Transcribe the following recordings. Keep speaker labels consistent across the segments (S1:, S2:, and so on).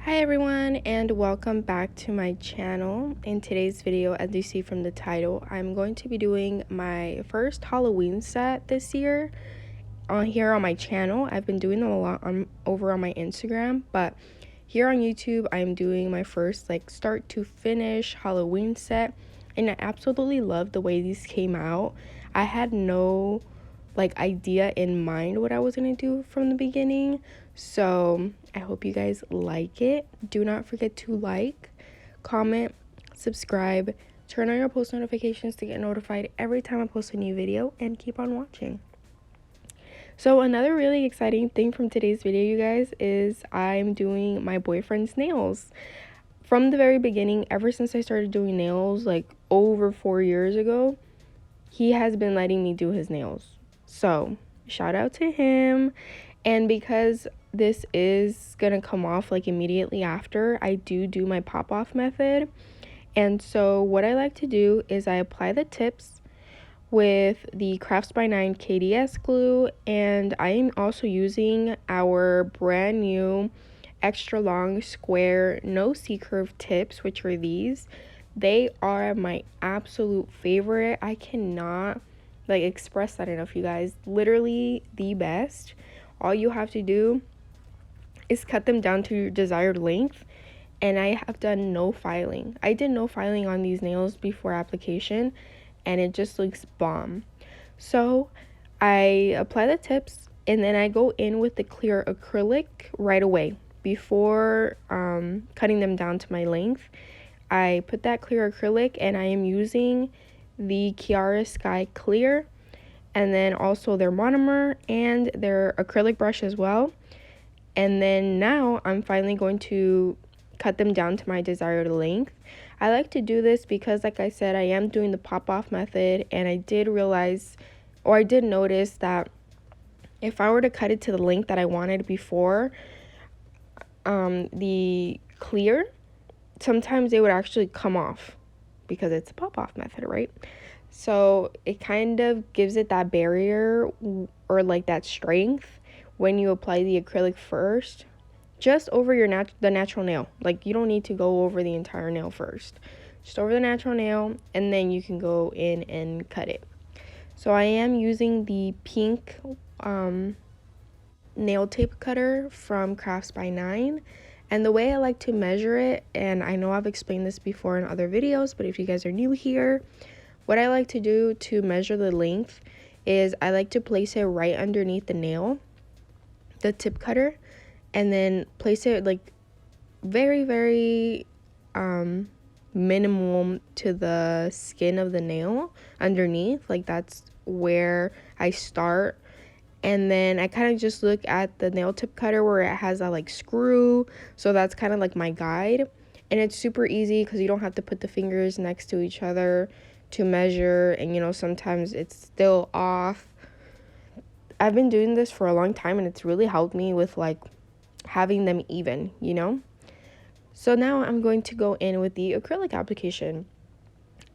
S1: Hi everyone, and welcome back to my channel. In today's video, as you see from the title, I'm going to be doing my first Halloween set this year here on my channel. I've been doing them a lot over on my Instagram, but here on YouTube I'm doing my first start to finish Halloween set, and I absolutely love the way these came out. I had no idea in mind what I was gonna do from the beginning, so I hope you guys like it. Do not forget to like, comment, subscribe, turn on your post notifications to get notified every time I post a new video, and keep on watching. So another really exciting thing from today's video, you guys, is I'm doing my boyfriend's nails. From the very beginning, ever since I started doing nails over 4 years ago, he has been letting me do his nails. So shout out to him. And because this is gonna come off immediately after, I do my pop off method. And so what I like to do is I apply the tips with the Crafts by 9 KDS glue, and I am also using our brand new extra long square no C-curve tips, which are these. They are my absolute favorite. I cannot express that enough, you guys. Literally the best. All you have to do is cut them down to your desired length, and I have done no filing. I did no filing on these nails before application, and it just looks bomb. So I apply the tips, and then I go in with the clear acrylic right away before cutting them down to my length. I put that clear acrylic, and I am using the Kiara Sky Clear, and then also their monomer and their acrylic brush as well. And then now I'm finally going to cut them down to my desired length. I like to do this because, like I said, I am doing the pop-off method, and I did realize, or I did notice that if I were to cut it to the length that I wanted before the clear, sometimes they would actually come off because it's a pop-off method, right? So it kind of gives it that barrier or that strength when you apply the acrylic first, just over the natural nail. You don't need to go over the entire nail first, just over the natural nail, and then you can go in and cut it. So I am using the pink nail tape cutter from Crafts by 9. And the way I like to measure it, and I know I've explained this before in other videos, but if you guys are new here, what I like to do to measure the length is I like to place it right underneath the nail, the tip cutter, and then place it very, very minimum to the skin of the nail underneath. That's where I start. And then I kind of just look at the nail tip cutter where it has a screw. So that's kind of my guide. And it's super easy because you don't have to put the fingers next to each other to measure. And, sometimes it's still off. I've been doing this for a long time, and it's really helped me with, having them even, So now I'm going to go in with the acrylic application.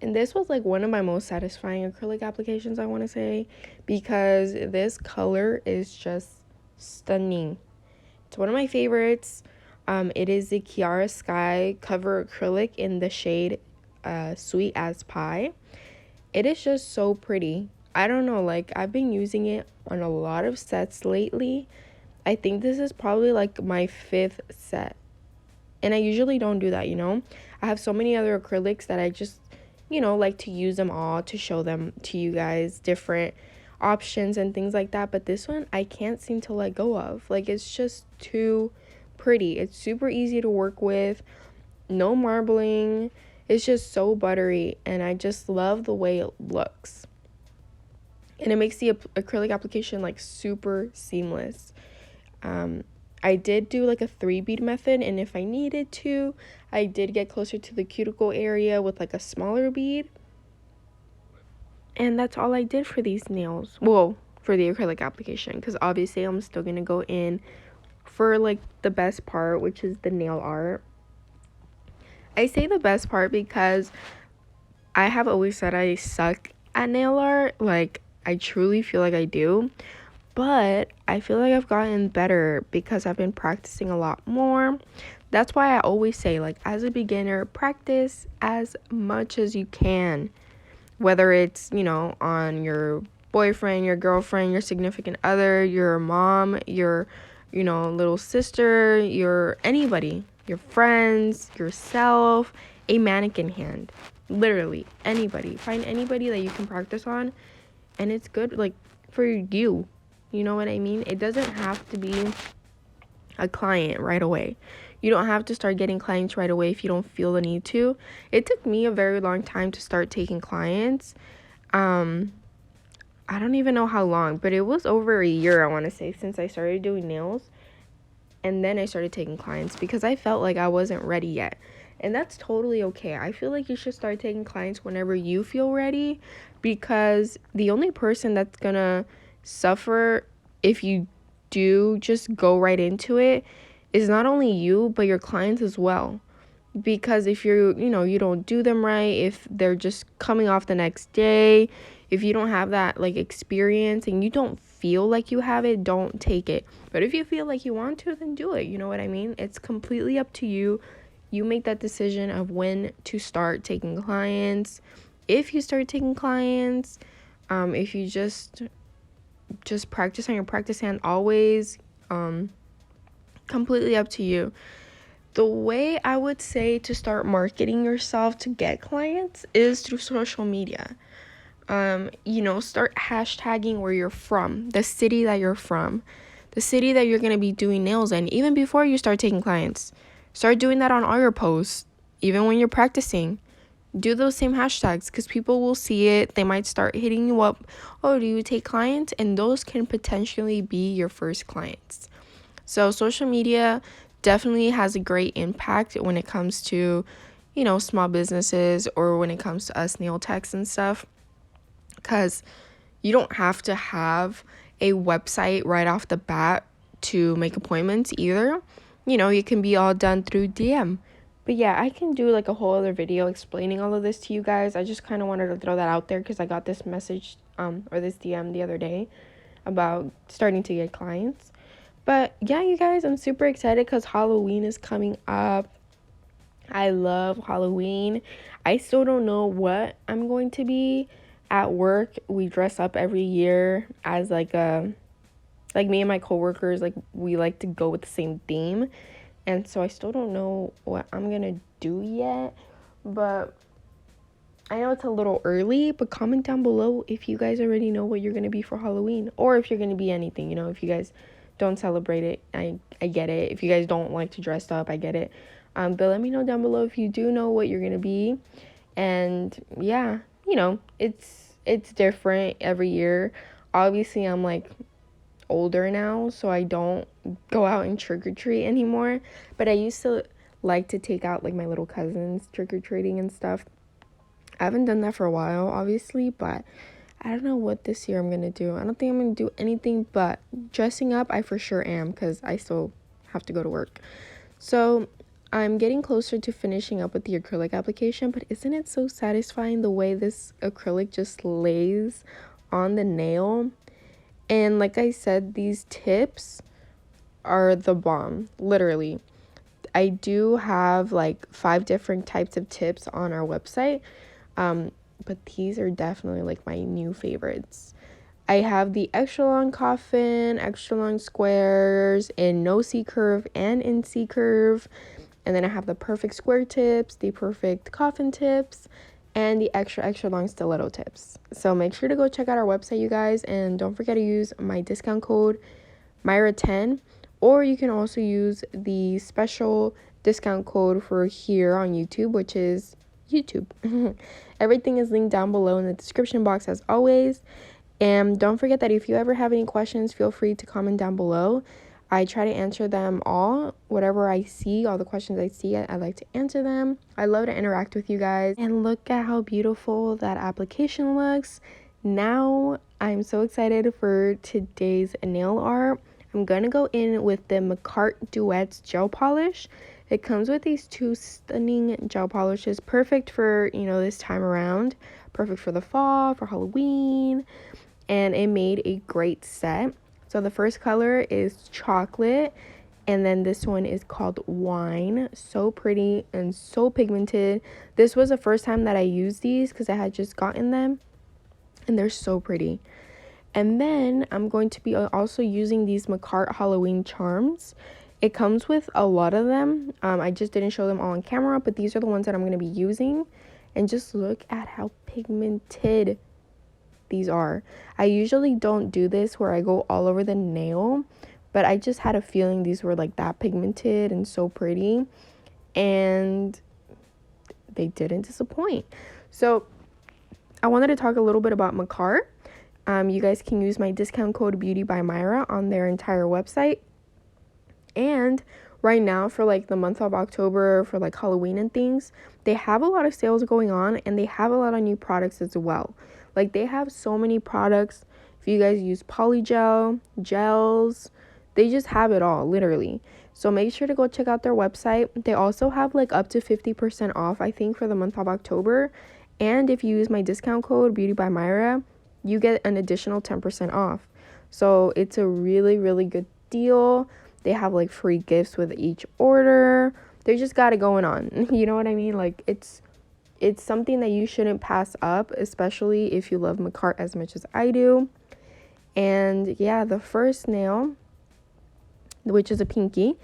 S1: And this was one of my most satisfying acrylic applications, I want to say, because this color is just stunning. It's one of my favorites. It is the Kiara Sky Cover Acrylic in the shade Sweet as Pie. It is just so pretty. I don't know, I've been using it on a lot of sets lately. I think this is probably my 5th set. And I usually don't do that, I have so many other acrylics that I just like to use them all to show them to you guys, different options and things like that. But this one I can't seem to let go of. It's just too pretty. It's super easy to work with, no marbling. It's just so buttery, and I just love the way it looks. And it makes the acrylic application super seamless. I did do a 3-bead method, and if I needed to, I did get closer to the cuticle area with a smaller bead. And that's all I did for these nails. Well, for the acrylic application, because obviously I'm still going to go in for the best part, which is the nail art. I say the best part because I have always said I suck at nail art. I truly feel like I do. but I feel like I've gotten better because I've been practicing a lot more. That's why I always say, like, as a beginner, practice as much as you can, whether it's, you know, on your boyfriend, your girlfriend, your significant other, your mom, your, you know, little sister, your anybody, your friends, yourself, a mannequin hand. Literally anybody. Find anybody that you can practice on, and it's good, like, for you. You know what I mean? It doesn't have to be a client right away. You don't have to start getting clients right away if you don't feel the need to. It took me a very long time to start taking clients. I don't even know how long, but it was over a year, I want to say, since I started doing nails. And then I started taking clients because I felt like I wasn't ready yet. And that's totally okay. I feel like you should start taking clients whenever you feel ready, because the only person that's gonna suffer if you do just go right into it is not only you, but your clients as well. Because if you don't do them right, if they're just coming off the next day, if you don't have that like experience and you don't feel like you have it, don't take it. But if you feel like you want to, then do it. You know what I mean? It's completely up to you. You make that decision of when to start taking clients. If you start taking clients, if you just practice on your practice hand always, completely up to you. The way I would say to start marketing yourself to get clients is through social media. Start hashtagging where you're from, the city that you're from, the city that you're going to be doing nails in, even before you start taking clients. Start doing that on all your posts, even when you're practicing. Do those same hashtags because people will see it. They might start hitting you up. Oh, do you take clients? And those can potentially be your first clients. So social media definitely has a great impact when it comes to, small businesses, or when it comes to us nail techs and stuff. Because you don't have to have a website right off the bat to make appointments either. You can be all done through DM. But yeah, I can do like a whole other video explaining all of this to you guys. I just kind of wanted to throw that out there because I got this message or this DM the other day about starting to get clients. But yeah, you guys, I'm super excited because Halloween is coming up. I love Halloween. I still don't know what I'm going to be. At work, we dress up every year as like me and my coworkers, like we like to go with the same theme. And so I still don't know what I'm going to do yet, but I know it's a little early, but comment down below if you guys already know what you're going to be for Halloween, or if you're going to be anything. If you guys don't celebrate it, I get it. If you guys don't like to dress up, I get it. But let me know down below if you do know what you're going to be. And yeah, it's different every year. Obviously, I'm like older now, so I don't go out and trick-or-treat anymore. But I used to like to take out like my little cousins trick-or-treating and stuff. I haven't done that for a while, obviously, but I don't know what this year I'm going to do. I don't think I'm going to do anything but dressing up. I for sure am, because I still have to go to work. So I'm getting closer to finishing up with the acrylic application, but isn't it so satisfying the way this acrylic just lays on the nail? And like I said, these tips are the bomb, literally. I do have like 5 different types of tips on our website, but these are definitely like my new favorites. I have the extra long coffin, extra long squares, in no C curve and in C curve. And then I have the perfect square tips, the perfect coffin tips, and the extra long stiletto tips. So make sure to go check out our website, you guys, and don't forget to use my discount code Myra10, or you can also use the special discount code for here on YouTube, which is YouTube. Everything is linked down below in the description box as always. And don't forget that if you ever have any questions, feel free to comment down below. I try to answer them all. Whatever I see, all the questions I see, I like to answer them. I love to interact with you guys. And look at how beautiful that application looks. Now I'm so excited for today's nail art. I'm going to go in with the Makartt Duets gel polish. It comes with these 2 stunning gel polishes, perfect for, this time around. Perfect for the fall, for Halloween. And it made a great set. So the first color is chocolate, and then this one is called wine. So pretty and so pigmented. This was the first time that I used these because I had just gotten them, and they're so pretty. And then I'm going to be also using these Makartt Halloween charms. It comes with a lot of them. I just didn't show them all on camera, but these are the ones that I'm going to be using. And just look at how pigmented these are. I usually don't do this where I go all over the nail, but I just had a feeling these were like that pigmented and so pretty, and they didn't disappoint. So I wanted to talk a little bit about Makartt. You guys can use my discount code Beauty by Myra on their entire website. And right now, for like the month of October, for like Halloween and things, they have a lot of sales going on, and they have a lot of new products as well. Like, they have so many products. If you guys use polygel, gels, they just have it all, literally. So make sure to go check out their website. They also have like up to 50% off, I think, for the month of October. And if you use my discount code Beauty by Myra, you get an additional 10% off. So it's a really, really good deal. They have like free gifts with each order. They just got it going on. You know what I mean? Like, it's something that you shouldn't pass up, especially if you love Makartt as much as I do. And yeah, the first nail, which is a pinky,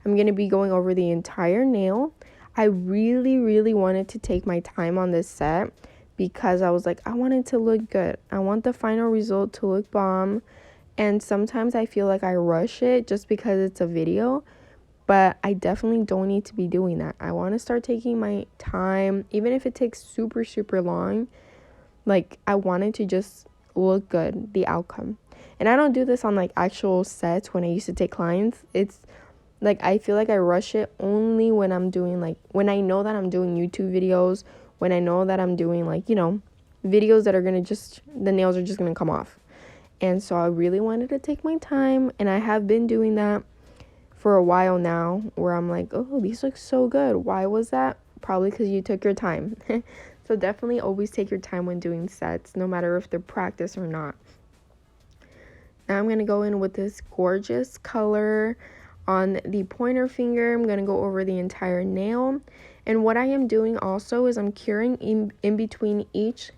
S1: I'm going to be going over the entire nail. I really, really wanted to take my time on this set because I was like, I want it to look good. I want the final result to look bomb. And sometimes I feel like I rush it just because it's a video, but I definitely don't need to be doing that. I want to start taking my time, even if it takes super, super long. Like, I want it to just look good, the outcome. And I don't do this on like actual sets when I used to take clients. It's like, I feel like I rush it only when I'm doing like, when I know that I'm doing YouTube videos, when I know that I'm doing like, videos that are gonna just, the nails are just gonna come off. And so I really wanted to take my time, and I have been doing that for a while now, where I'm like, oh, these look so good. Why was that? Probably because you took your time. So definitely always take your time when doing sets, no matter if they're practice or not. Now I'm going to go in with this gorgeous color on the pointer finger. I'm going to go over the entire nail. And what I am doing also is I'm curing in between each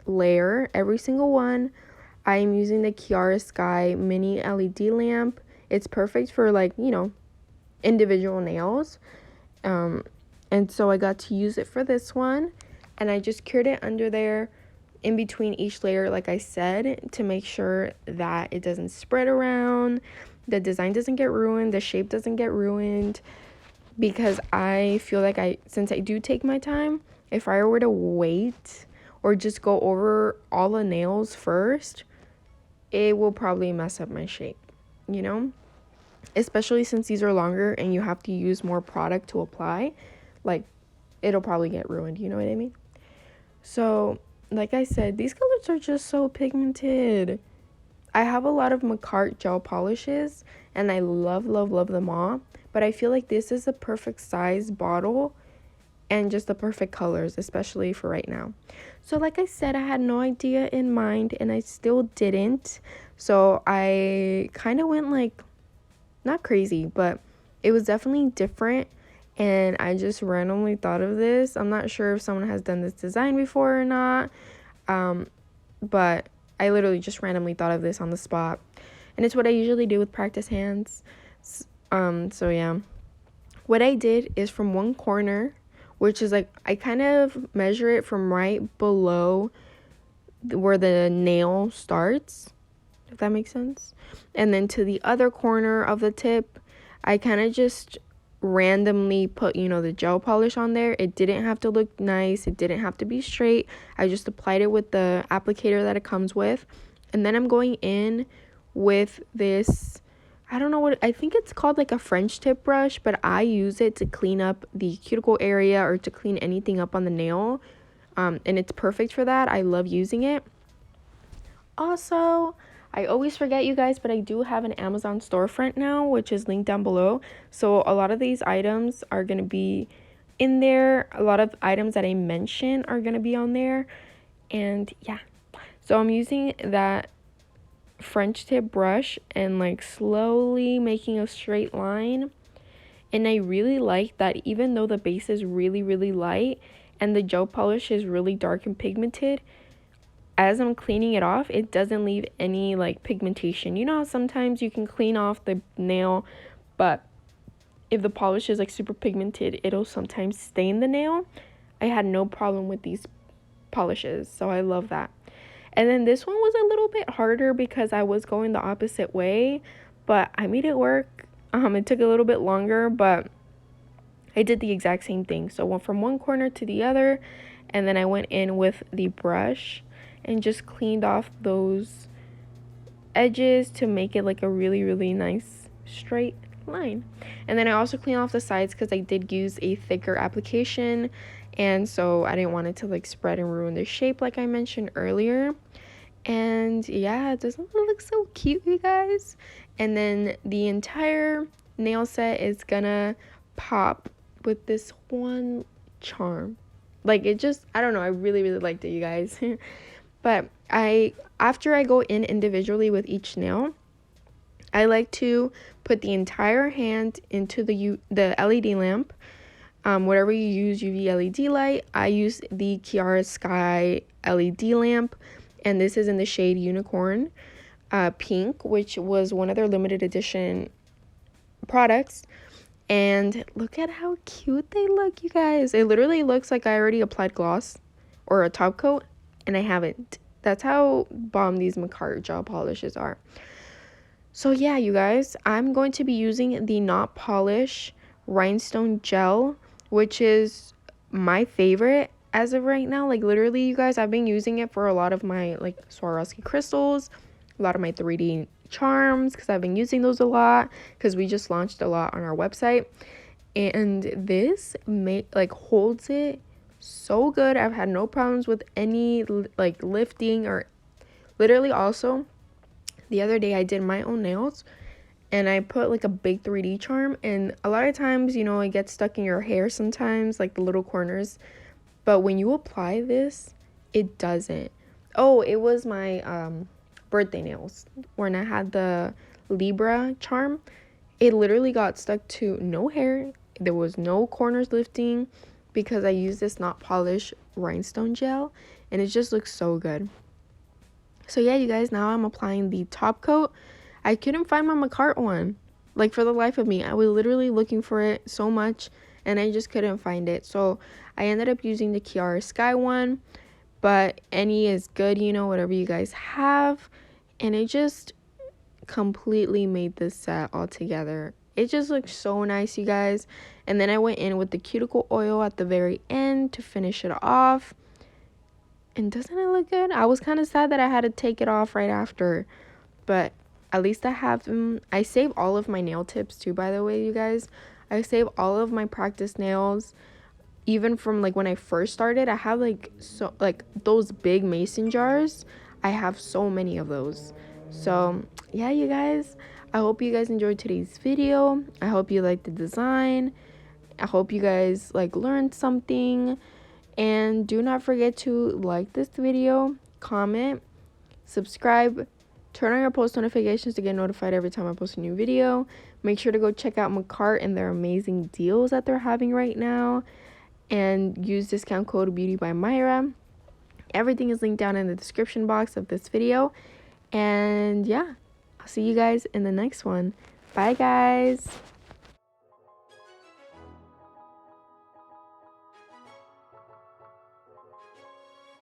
S1: layer, every single one. I am using the Kiara Sky mini LED lamp. It's perfect for like, individual nails. And so I got to use it for this one. And I just cured it under there in between each layer, like I said, to make sure that it doesn't spread around, the design doesn't get ruined, the shape doesn't get ruined. Because I feel like since I do take my time, if I were to wait or just go over all the nails first, it will probably mess up my shape, especially since these are longer and you have to use more product to apply. Like, it'll probably get ruined, you know what I mean? So like I said, these colors are just so pigmented. I have a lot of Makartt gel polishes, and I love, love, love them all, but I feel like this is a perfect size bottle and just the perfect colors, especially for right now. So like I said, I had no idea in mind, and I still didn't. So I kind of went like, not crazy, but it was definitely different, and I just randomly thought of this. I'm not sure if someone has done this design before or not, but I literally just randomly thought of this on the spot, and it's what I usually do with practice hands. So yeah, what I did is from one corner, which is like, I kind of measure it from right below where the nail starts, if that makes sense, and then to the other corner of the tip, I kind of just randomly put, the gel polish on there. It didn't have to look nice, it didn't have to be straight. I just applied it with the applicator that it comes with, and then I'm going in with this, I don't know what, I think it's called like a French tip brush, but I use it to clean up the cuticle area or to clean anything up on the nail, and it's perfect for that. I love using it. Also, I always forget, you guys, but I do have an Amazon storefront now, which is linked down below. So a lot of these items are going to be in there. A lot of items that I mention are going to be on there. And yeah, so I'm using that French tip brush and like slowly making a straight line. And I really like that even though the base is really, really light and the gel polish is really dark and pigmented, as I'm cleaning it off, it doesn't leave any like pigmentation. You know how sometimes you can clean off the nail, but if the polish is like super pigmented, it'll sometimes stain the nail. I had no problem with these polishes, so I love that. And then this one was a little bit harder because I was going the opposite way, but I made it work. It took a little bit longer, but I did the exact same thing. So went from one corner to the other, and then I went in with the brush and just cleaned off those edges to make it like a really, really nice straight line. And then I also cleaned off the sides because I did use a thicker application, and so I didn't want it to like spread and ruin the shape like I mentioned earlier. And yeah, doesn't it look so cute, you guys? And then the entire nail set is gonna pop with this one charm. Like, it just, I don't know, I really, really liked it, you guys. But after I go in individually with each nail, I like to put the entire hand into the LED lamp. Whatever you use, UV LED light. I use the Kiara Sky LED lamp, and this is in the shade Unicorn Pink, which was one of their limited edition products. And look at how cute they look, you guys. It literally looks like I already applied gloss or a top coat, and I haven't. That's how bomb these Makartt gel polishes are. So yeah, you guys, I'm going to be using the Not Polish Rhinestone Gel, which is my favorite as of right now. Like, literally, you guys, I've been using it for a lot of my like Swarovski crystals, a lot of my 3D charms, because I've been using those a lot because we just launched a lot on our website. And this holds it so good. I've had no problems with any like lifting or literally. Also, the other day I did my own nails and I put like a big 3D charm, and a lot of times, you know, it gets stuck in your hair sometimes, like the little corners, but when you apply this, it doesn't. Oh, it was my birthday nails when I had the Libra charm. It literally got stuck to no hair. There was no corners lifting because I used this Not Polish Rhinestone Gel, and it just looks so good. So yeah, you guys, now I'm applying the top coat. I couldn't find my Makartt one, like, for the life of me. I was literally looking for it so much, and I just couldn't find it. So I ended up using the Kiara Sky one, but any is good, you know, whatever you guys have. And it just completely made this set all together. It just looks so nice, you guys. And then I went in with the cuticle oil at the very end to finish it off. And doesn't it look good? I was kind of sad that I had to take it off right after, but at least I have them. I save all of my nail tips too, by the way, you guys. I save all of my practice nails, even from like when I first started. I have like those big mason jars. I have so many of those. So yeah, you guys, I hope you guys enjoyed today's video. I hope you liked the design. I hope you guys like learned something. And do not forget to like this video, comment, subscribe, turn on your post notifications to get notified every time I post a new video. Make sure to go check out Makartt and their amazing deals that they're having right now, and use discount code Beauty by Myra. Everything is linked down in the description box of this video. And yeah, I'll see you guys in the next one. Bye, guys.